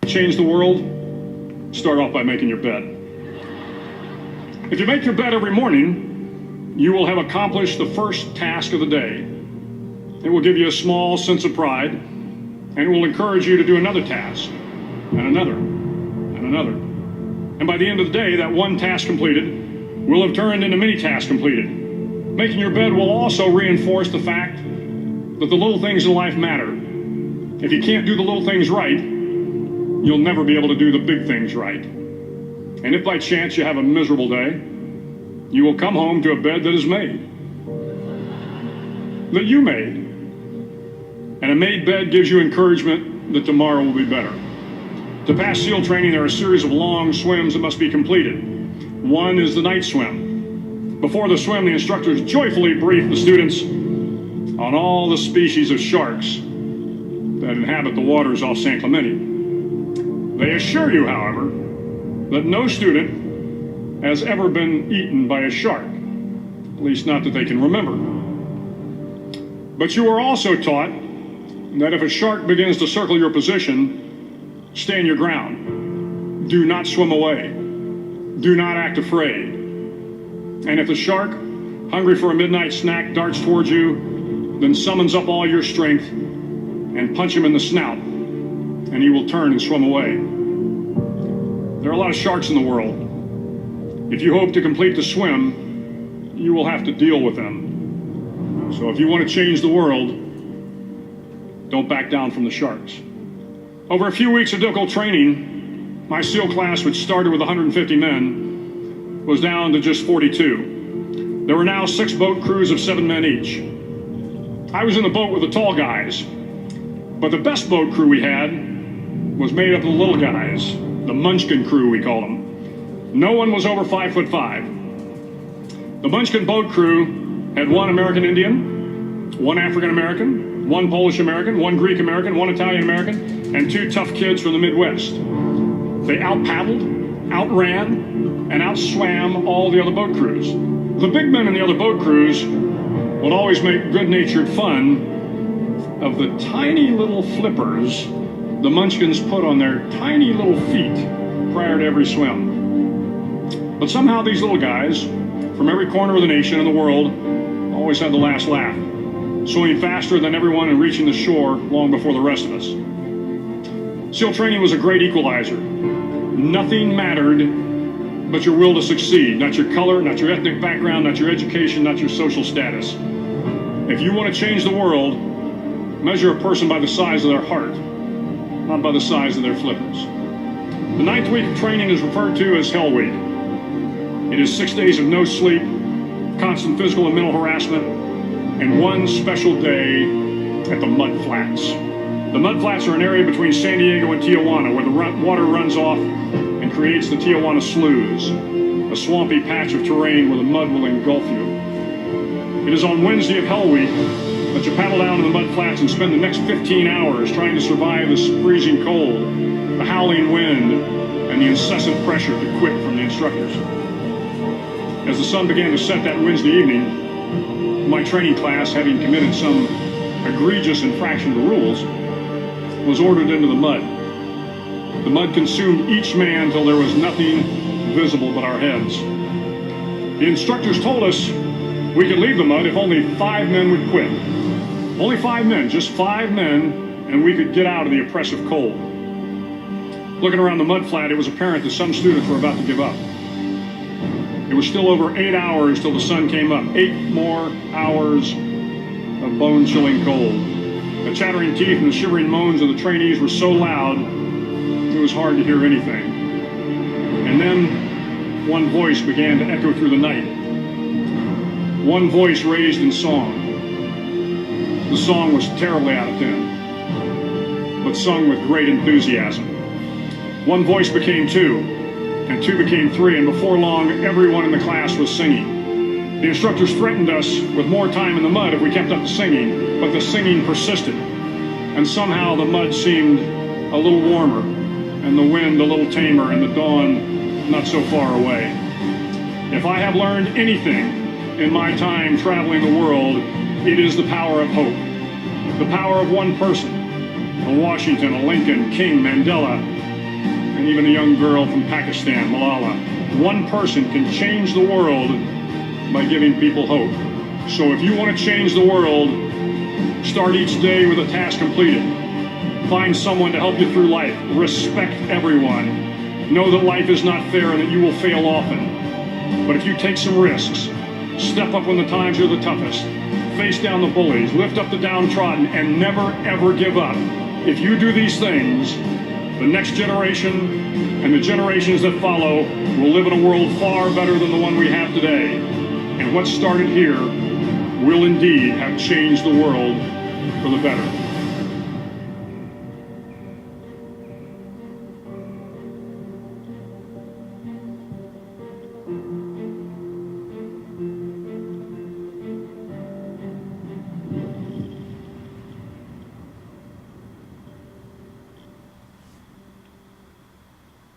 Change the world, start off by making your bed. If you make your bed every morning, you will have accomplished the first task of the day. It will give you a small sense of pride, and it will encourage you to do another task, and another, and another. And by the end of the day, that one task completed will have turned into many tasks completed. Making your bed will also reinforce the fact that the little things in life matter. If you can't do the little things right, you'll never be able to do the big things right. And if by chance you have a miserable day, you will come home to a bed that is made. That you made. And a made bed gives you encouragement that tomorrow will be better. To pass SEAL training, there are a series of long swims that must be completed. One is the night swim. Before the swim, the instructors joyfully brief the students on all the species of sharks that inhabit the waters off San Clemente. They assure you, however, that no student has ever been eaten by a shark, at least not that they can remember. But you are also taught that if a shark begins to circle your position, stand your ground. Do not swim away. Do not act afraid. And if the shark, hungry for a midnight snack, darts towards you, then summons up all your strength and punch him in the snout, and he will turn and swim away. There are a lot of sharks in the world. If you hope to complete the swim, you will have to deal with them. So if you want to change the world, don't back down from the sharks. Over a few weeks of difficult training, my SEAL class, which started with 150 men, was down to just 42. There were now 6 boat crews of 7 men each. I was in the boat with the tall guys, but the best boat crew we had was made up of the little guys, the Munchkin crew, we called them. No one was over 5'5". The Munchkin boat crew had 1 American Indian, 1 African American, 1 Polish American, 1 Greek American, 1 Italian American, and 2 tough kids from the Midwest. They out-paddled, outran, and outswam all the other boat crews. The big men in the other boat crews would always make good-natured fun of the tiny little flippers the Munchkins put on their tiny little feet prior to every swim. But somehow these little guys, from every corner of the nation and the world, always had the last laugh, swimming faster than everyone and reaching the shore long before the rest of us. SEAL training was a great equalizer. Nothing mattered but your will to succeed, not your color, not your ethnic background, not your education, not your social status. If you want to change the world, measure a person by the size of their heart, not by the size of their flippers. The 9th week of training is referred to as Hell Week. It is 6 days of no sleep, constant physical and mental harassment, and 1 special day at the Mud Flats. The Mud Flats are an area between San Diego and Tijuana where the water runs off and creates the Tijuana Sloughs, a swampy patch of terrain where the mud will engulf you. It is on Wednesday of Hell Week that you paddle down to the Mud Flats and spend the next 15 hours trying to survive this freezing cold, the howling wind, and the incessant pressure to quit from the instructors. As the sun began to set that Wednesday evening, my training class, having committed some egregious infraction of the rules, was ordered into the mud. The mud consumed each man till there was nothing visible but our heads. The instructors told us we could leave the mud if only 5 men would quit. Only 5 men, just 5 men, and we could get out of the oppressive cold. Looking around the mud flat, it was apparent that some students were about to give up. It was still over 8 hours till the sun came up. 8 more hours of bone-chilling cold. The chattering teeth and the shivering moans of the trainees were so loud, it was hard to hear anything. And then one voice began to echo through the night. One voice raised in song. The song was terribly out of tune, but sung with great enthusiasm. One voice became 2, and 2 became 3, and before long, everyone in the class was singing. The instructors threatened us with more time in the mud if we kept up the singing, but the singing persisted, and somehow the mud seemed a little warmer, and the wind a little tamer, and the dawn not so far away. If I have learned anything in my time traveling the world, it is the power of hope. The power of one person, a Washington, a Lincoln, King, Mandela, and even a young girl from Pakistan, Malala. One person can change the world by giving people hope. So if you want to change the world, start each day with a task completed. Find someone to help you through life. Respect everyone. Know that life is not fair and that you will fail often. But if you take some risks, step up when the times are the toughest, face down the bullies, lift up the downtrodden, and never, ever give up. If you do these things, the next generation and the generations that follow will live in a world far better than the one we have today. And what started here will indeed have changed the world for the better.